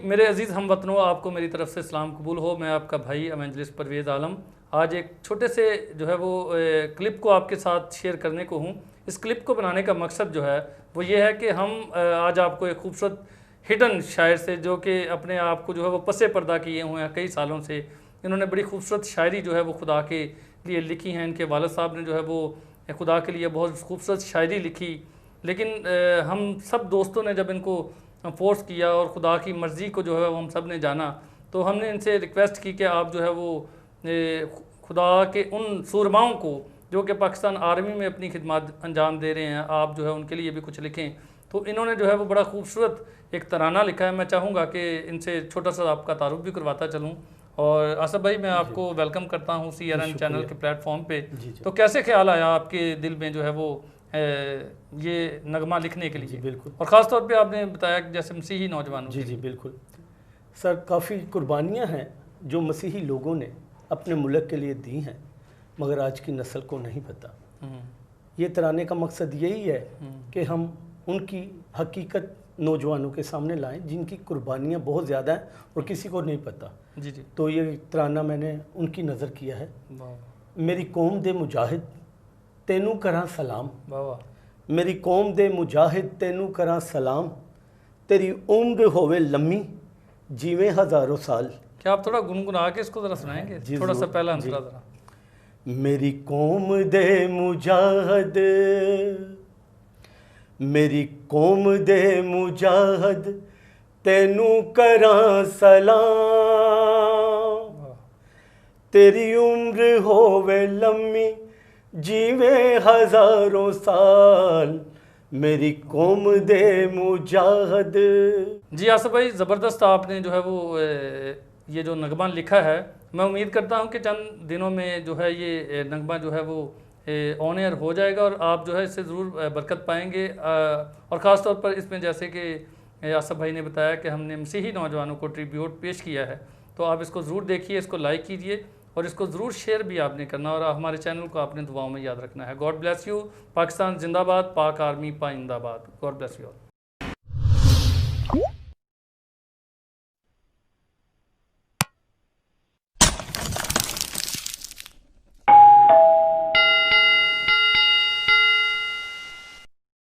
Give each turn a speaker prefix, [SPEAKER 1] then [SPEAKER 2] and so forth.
[SPEAKER 1] मेरे अजीज़ हमवतनों, आपको मेरी तरफ से सलाम कबूल हो। मैं आपका भाई एवेंजलिस्ट परवेज़ आलम आज एक छोटे से जो है वो क्लिप को आपके साथ शेयर करने को हूँ। इस क्लिप को बनाने का मकसद जो है वो ये है कि हम आज आपको एक खूबसूरत हिडन शायर से, जो कि अपने आप को जो है वो पसे पर्दा किए हुए हैं कई सालों से, इन्होंने बड़ी खूबसूरत शायरी जो है वो खुदा के लिए लिखी हैं। इनके वालिद साहब ने जो है वो खुदा के लिए बहुत खूबसूरत शायरी लिखी, लेकिन हम सब दोस्तों ने जब इनको फोर्स किया और खुदा की मर्ज़ी को जो है हम सब ने जाना, तो हमने इनसे रिक्वेस्ट की कि आप जो है वो खुदा के उन सूरमाओं को जो कि पाकिस्तान आर्मी में अपनी खिदमत अंजाम दे रहे हैं, आप जो है उनके लिए भी कुछ लिखें। तो इन्होंने जो है वो बड़ा खूबसूरत एक तराना लिखा है। मैं चाहूँगा कि इनसे छोटा सा आपका तारुफ भी करवाता चलूँ। और आसफ भाई, मैं आपको वेलकम करता हूँ CRN चैनल के प्लेटफॉर्म पे। तो कैसे ख्याल आया आपके दिल में जो है वो ये नगमा लिखने के लिए?
[SPEAKER 2] बिल्कुल।
[SPEAKER 1] और ख़ास तौर पे आपने बताया कि जैसे मसीही नौजवानों
[SPEAKER 2] जी बिल्कुल सर, काफ़ी कुर्बानियाँ हैं जो मसीही लोगों ने अपने मुल्क के लिए दी हैं, मगर आज की नस्ल को नहीं पता। ये तराने का मकसद यही है कि हम उनकी हकीकत नौजवानों के सामने लाएं जिनकी कुर्बानियाँ बहुत ज़्यादा हैं और किसी को नहीं पता।
[SPEAKER 1] जी।
[SPEAKER 2] तो ये तराना मैंने उनकी नज़र किया है। मेरी कौम दे मुजाहिद तेनू करा सलाम, मेरी कौम दे मुजाहिद तेनू करा सलाम, तेरी उम्र होवे लम्मी जीवे हज़ारों साल।
[SPEAKER 1] क्या आप थोड़ा गुनगुना के इसको ज़रा सुनाएंगे? थोड़ा सा पहला अंतरा ज़रा।
[SPEAKER 2] मेरी कौम दे मुजाहिद, मेरी कौम दे मुजाहिद तेनू करा सलाम, तेरी उम्र होवे लम्मी जीवे हज़ारों साल, मेरी कौम दे मुजाहिद।
[SPEAKER 1] जी आसफ भाई, ज़बरदस्त आपने जो है वो ये जो नगमा लिखा है, मैं उम्मीद करता हूँ कि चंद दिनों में जो है ये नगमा जो है वो ऑन एयर हो जाएगा और आप जो है इससे ज़रूर बरकत पाएंगे। और ख़ास तौर पर इसमें जैसे कि आसफ भाई ने बताया कि हमने मसीही नौजवानों को ट्रिब्यूट पेश किया है, तो आप इसको ज़रूर देखिए, इसको लाइक कीजिए और इसको ज़रूर शेयर भी आपने करना और हमारे चैनल को आपने दुआओं में याद रखना है। God bless you. पाकिस्तान जिंदाबाद, पाक आर्मी पाइंदाबाद। God bless you.